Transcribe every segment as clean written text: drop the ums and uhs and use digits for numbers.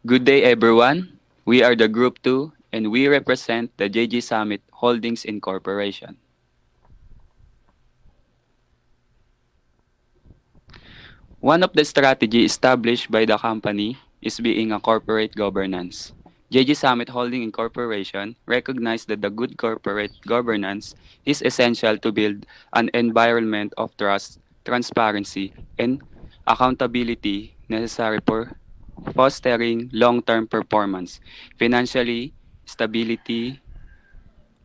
Good day, everyone. We are the Group 2 and we represent the JG Summit Holdings Incorporation. One of the strategy established by the company is being a corporate governance. JG Summit Holding Incorporation recognized that the good corporate governance is essential to build an environment of trust, transparency, and accountability necessary for fostering long-term performance, financially stability,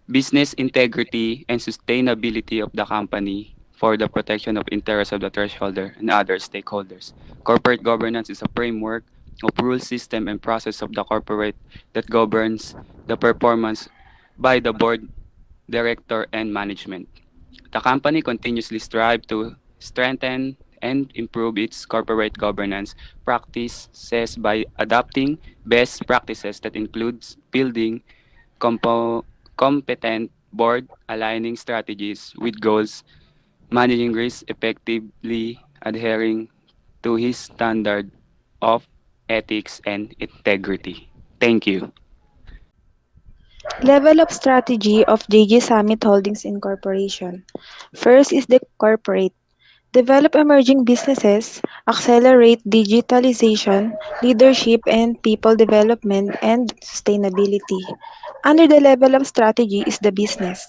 business integrity, and sustainability of the company for the protection of interests of the thresholder and other stakeholders. Corporate governance is a framework of rule system and process of the corporate that governs the performance by the board, director, and management. The company continuously strives to strengthen and improve its corporate governance practices by adopting best practices that includes building compo- competent board, aligning strategies with goals, managing risk effectively, adhering to his standard of ethics and integrity. Thank you. Level of strategy of JG Summit Holdings Incorporation. First is the corporate. Develop emerging businesses, accelerate digitalization, leadership and people development, and sustainability. Under the level of strategy is the business.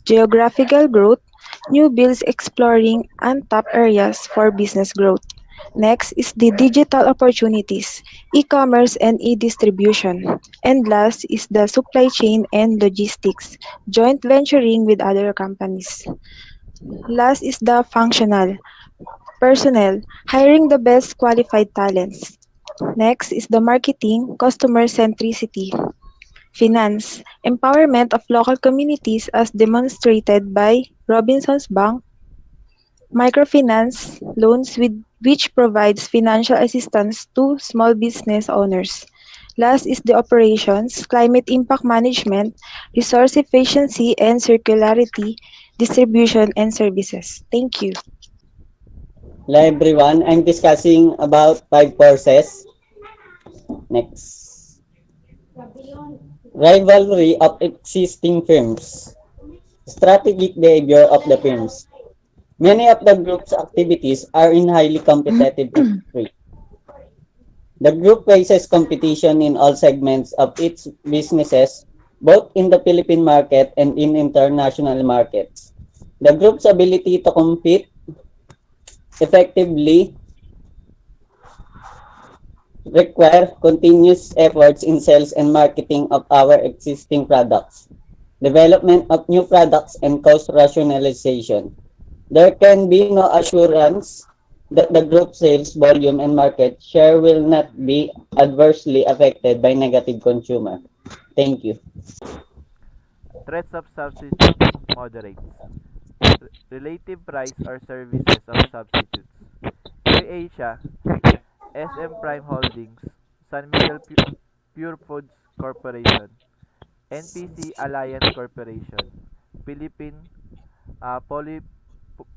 Geographical growth, new builds exploring untapped areas for business growth. Next is the digital opportunities, e-commerce and e-distribution. And last is the supply chain and logistics, joint venturing with other companies. Last is the functional, personnel, hiring the best qualified talents. Next is the marketing, customer centricity. Finance, empowerment of local communities as demonstrated by Robinsons Bank. Microfinance, loans with which provides financial assistance to small business owners. Last is the operations, climate impact management, resource efficiency and circularity, distribution and services. Thank you. Hello everyone, I'm discussing about five forces. Next. Rivalry of existing firms. Strategic behavior of the firms. Many of the group's activities are in highly competitive industry. The group faces competition in all segments of its businesses, both in the Philippine market and in international markets. The group's ability to compete effectively require continuous efforts in sales and marketing of our existing products, development of new products, and cost rationalization. There can be no assurance that the group sales volume and market share will not be adversely affected by negative consumer. Thank you. Threats of substituting moderates. Relative price or services of substitutes. AirAsia, SM Prime Holdings, San Miguel Pure Foods Corporation, NPC Alliance Corporation, Philippine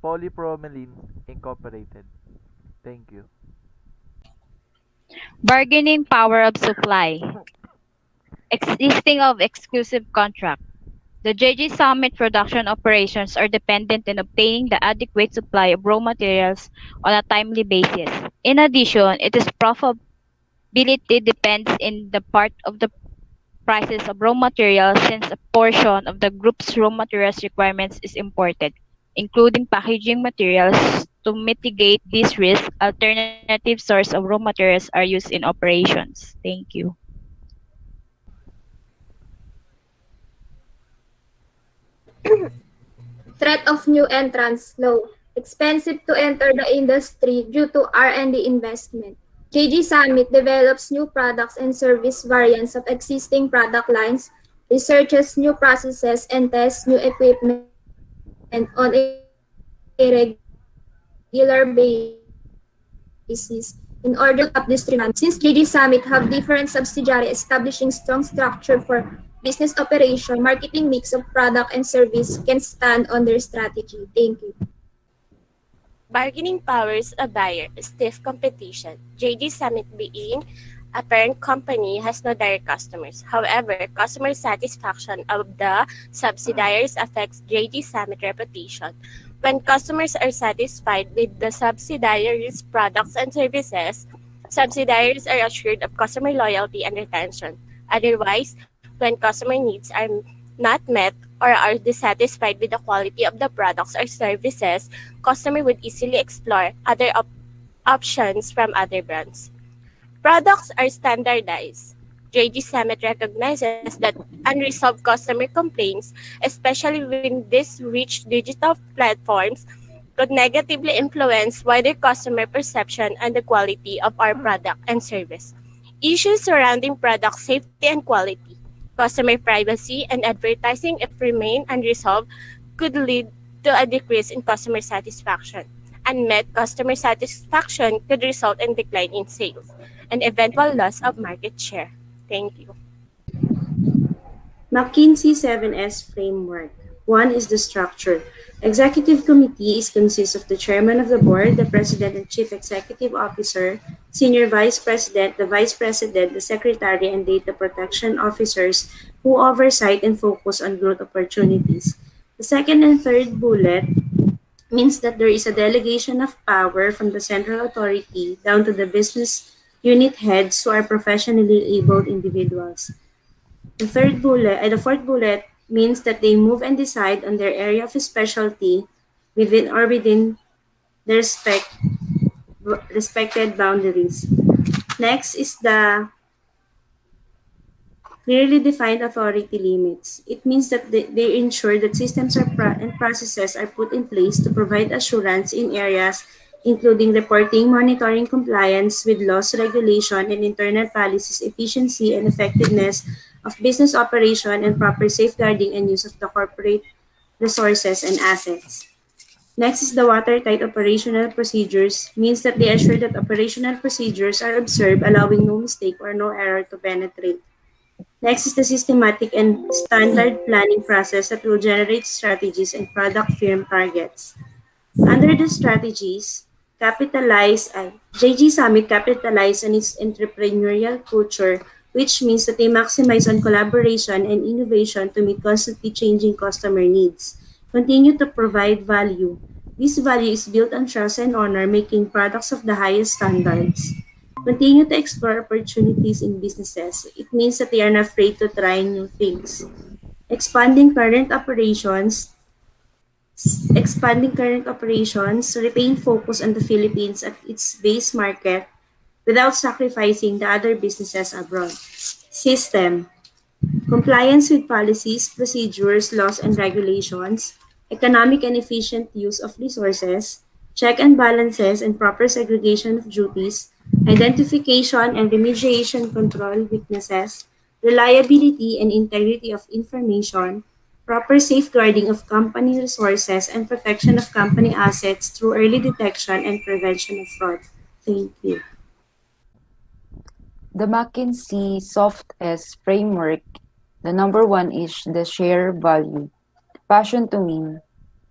Polypromylene Incorporated. Thank you. Bargaining power of supply. Existing of exclusive contract. The JG Summit production operations are dependent on obtaining the adequate supply of raw materials on a timely basis. In addition, its profitability depends in the part of the prices of raw materials since a portion of the group's raw materials requirements is imported, including packaging materials. To mitigate this risk, alternative source of raw materials are used in operations. Thank you. Threat of new entrants low. Expensive to enter the industry due to R&D investment. JG Summit develops new products and service variants of existing product lines, researches new processes, and tests new equipment on a regular basis in order to keep up this demand. Since JG Summit have different subsidiary establishing strong structure for business operation, marketing mix of product and service can stand on their strategy. Thank you. Bargaining powers of buyer, stiff competition. JD Summit being A parent company has no direct customers. However, customer satisfaction of the subsidiaries affects JD Summit reputation. When customers are satisfied with the subsidiaries' products and services, subsidiaries are assured of customer loyalty and retention. Otherwise, when customer needs are not met or are dissatisfied with the quality of the products or services, customer would easily explore other options from other brands. Products are standardized. JG Summit recognizes that unresolved customer complaints, especially when these reach digital platforms, could negatively influence wider customer perception and the quality of our product and service. Issues surrounding product safety and quality, customer privacy, and advertising, if remain unresolved, could lead to a decrease in customer satisfaction. Unmet customer satisfaction could result in decline in sales and eventual loss of market share. Thank you. McKinsey 7S framework. One is the structure. Executive committee is consists of the chairman of the board, the president and chief executive officer, senior vice president, the vice president, the secretary, and data protection officers who oversight and focus on growth opportunities. The second and third bullet means that there is a delegation of power from the central authority down to the business unit heads who are professionally abled individuals. The fourth bullet means that they move and decide on their area of specialty within their respected boundaries. Next is the clearly defined authority limits. It means that they ensure that systems and processes are put in place to provide assurance in areas including reporting, monitoring compliance with laws, regulation, and internal policies, efficiency and effectiveness of business operation, and proper safeguarding and use of the corporate resources and assets. Next is the watertight operational procedures, means that they assure that operational procedures are observed, allowing no mistake or no error to penetrate. Next is the systematic and standard planning process that will generate strategies and product firm targets. Under the strategies, JG Summit capitalize on its entrepreneurial culture, which means that they maximize on collaboration and innovation to meet constantly changing customer needs. Continue to provide value. This value is built on trust and honor, making products of the highest standards. Continue to explore opportunities in businesses. It means that they are not afraid to try new things. Expanding current operations, retain focus on the Philippines at its base market without sacrificing the other businesses abroad. System. Compliance with policies, procedures, laws, and regulations, economic and efficient use of resources, check and balances and proper segregation of duties, identification and remediation control weaknesses, reliability and integrity of information, proper safeguarding of company resources, and protection of company assets through early detection and prevention of fraud. Thank you. The McKinsey Soft S framework, the number one is the share value. Passion to win,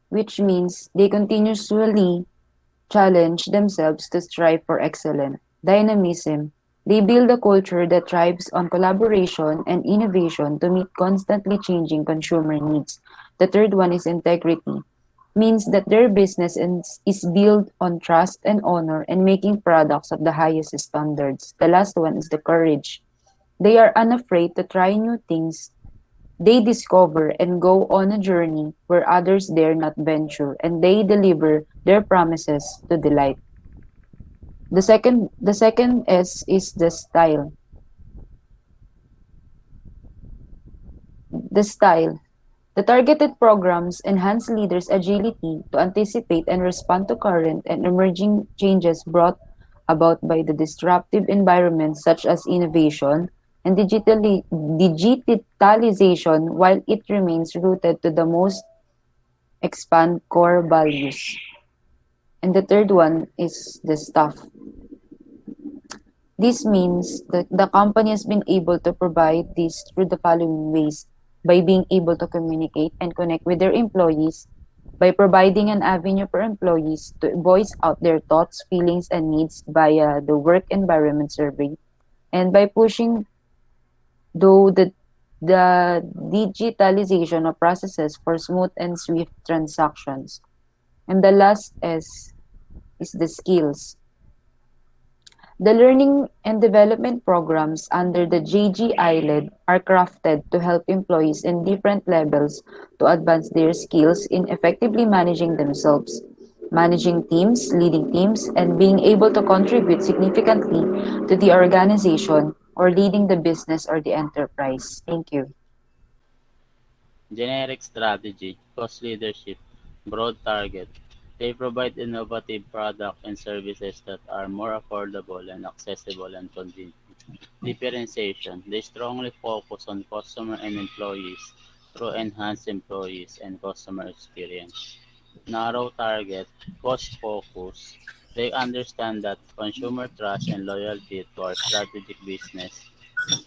which means they continuously challenge themselves to strive for excellence. Dynamism, they build a culture that thrives on collaboration and innovation to meet constantly changing consumer needs. The third one is integrity, means that their business is built on trust and honor and making products of the highest standards. The last one is the courage. They are unafraid to try new things. They discover and go on a journey where others dare not venture, and they deliver their promises to delight. The second S is the style. The style. The targeted programs enhance leaders' agility to anticipate and respond to current and emerging changes brought about by the disruptive environments such as innovation and digitalization, while it remains rooted to the most expand core values. And the third one is the staff. This means that the company has been able to provide this through the following ways: by being able to communicate and connect with their employees, by providing an avenue for employees to voice out their thoughts, feelings, and needs via the work environment survey, and by pushing though the digitalization of processes for smooth and swift transactions. And the last is the skills. The learning and development programs under the JG ILED are crafted to help employees in different levels to advance their skills in effectively managing themselves, managing teams, leading teams, and being able to contribute significantly to the organization or leading the business or the enterprise. Thank you. Generic strategy, cost leadership, broad target. They provide innovative products and services that are more affordable and accessible and convenient. Differentiation. They strongly focus on customer and employees through enhanced employees and customer experience. Narrow target, cost focus. They understand that consumer trust and loyalty to our strategic business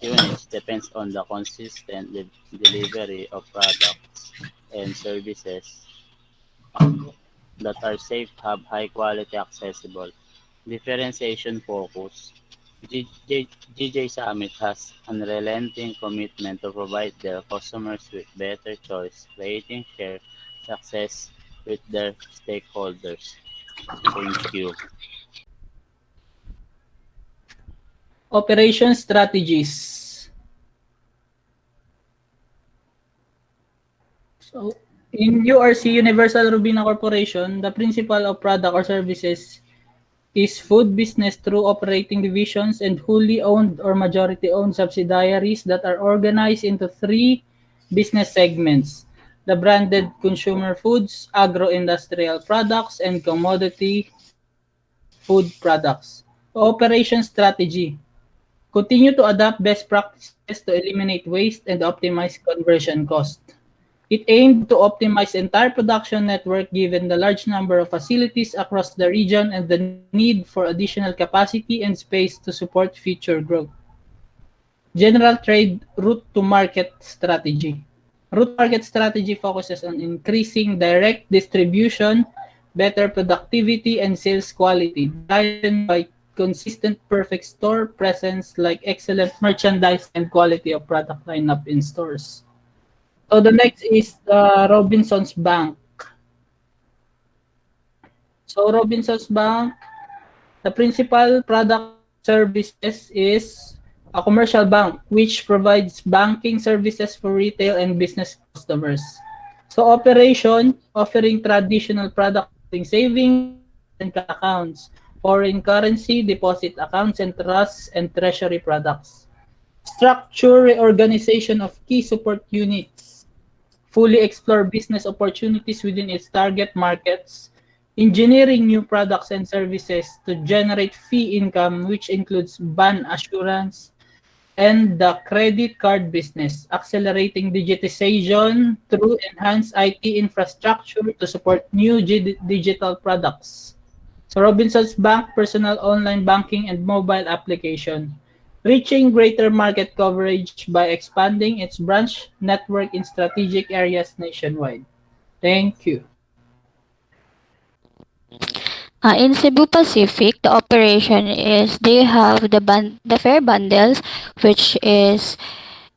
units depends on the consistent delivery of products and services that are safe, have high quality, accessible. Differentiation focus. GJ Summit has unrelenting commitment to provide their customers with better choice, creating shared success with their stakeholders. Thank you. Operation strategies. So, in URC, Universal Robina Corporation, the principal of product or services is food business through operating divisions and wholly owned or majority owned subsidiaries that are organized into three business segments: the branded consumer foods, agro-industrial products, and commodity food products. Operation strategy. Continue to adopt best practices to eliminate waste and optimize conversion cost. It aimed to optimize entire production network given the large number of facilities across the region and the need for additional capacity and space to support future growth. General trade route to market strategy. Route to market strategy focuses on increasing direct distribution, better productivity, and sales quality, driven by consistent perfect store presence like excellent merchandising and quality of product lineup in stores. So the next is the Robinsons Bank. So Robinsons Bank, the principal product services is a commercial bank which provides banking services for retail and business customers. So operation, offering traditional products including savings, current accounts, foreign currency, deposit accounts, and trusts and treasury products. Structure reorganization of key support units, fully explore business opportunities within its target markets, engineering new products and services to generate fee income, which includes ban assurance, and the credit card business, accelerating digitization through enhanced IT infrastructure to support new digital products. So Robinsons Bank personal online banking and mobile application, reaching greater market coverage by expanding its branch network in strategic areas nationwide. Thank you. In Cebu Pacific, the operation is they have the fare bundles, which is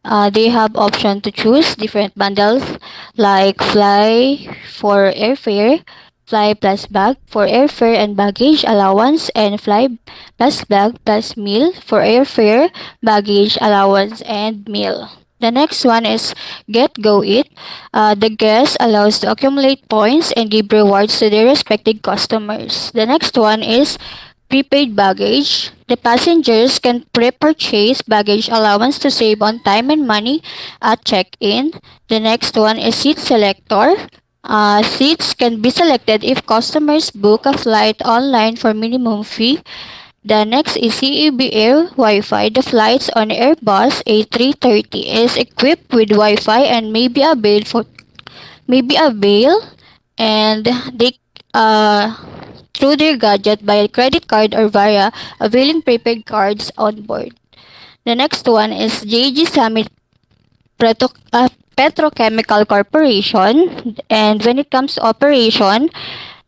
they have option to choose different bundles like fly for airfare, fly plus bag for airfare and baggage allowance, and fly plus bag plus meal for airfare, baggage allowance, and meal. The next one is Get Go Eat. The guest allows to accumulate points and give rewards to their respective customers. The next one is Prepaid baggage. The passengers can pre-purchase baggage allowance to save on time and money at check-in. The next one is seat selector. Seats can be selected if customers book a flight online for minimum fee. The next is CEB Air Wi-Fi. The flights on Airbus A330 is equipped with Wi-Fi and may be availed and they through their gadget by credit card or via availing prepaid cards on board. The next one is JG Summit Petrochemical Corporation. And when it comes to operation,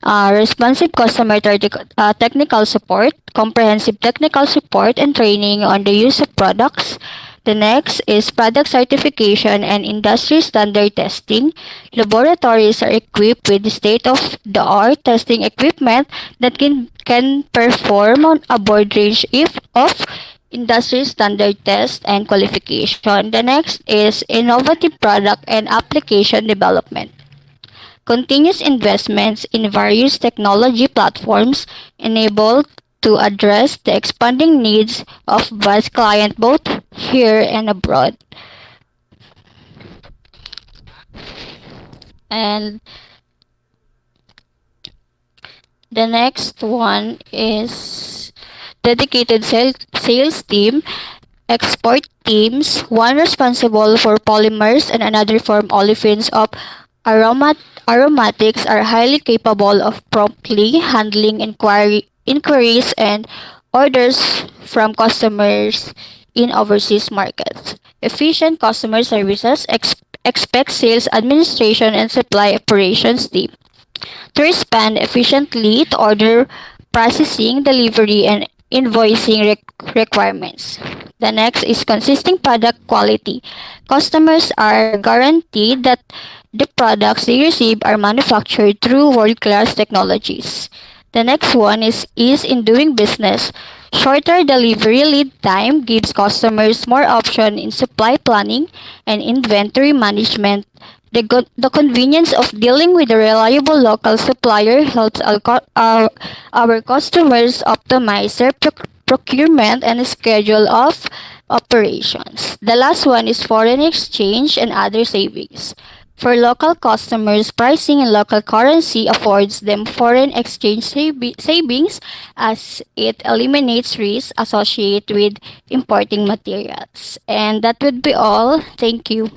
responsive customer technical support, comprehensive technical support and training on the use of products. The next is product certification and industry standard testing. Laboratories are equipped with state-of-the-art testing equipment that can perform on a broad range of industry standard tests and qualification. The next is innovative product and application development. Continuous investments in various technology platforms enabled to address the expanding needs of vast clients both here and abroad. And the next one is dedicated sales team, export teams, one responsible for polymers and another for olefins of aromatics are highly capable of promptly handling inquiries and orders from customers in overseas markets. Efficient customer services expect sales administration and supply operations team to respond efficiently to order processing, delivery, and invoicing requirements. The next is consistent product quality. Customers are guaranteed that the products they receive are manufactured through world-class technologies. The next one is ease in doing business. Shorter delivery lead time gives customers more option in supply planning and inventory management. The convenience of dealing with a reliable local supplier helps our customers optimize their procurement and schedule of operations. The last one is foreign exchange and other savings. For local customers, pricing in local currency affords them foreign exchange savings as it eliminates risks associated with importing materials. And that would be all. Thank you.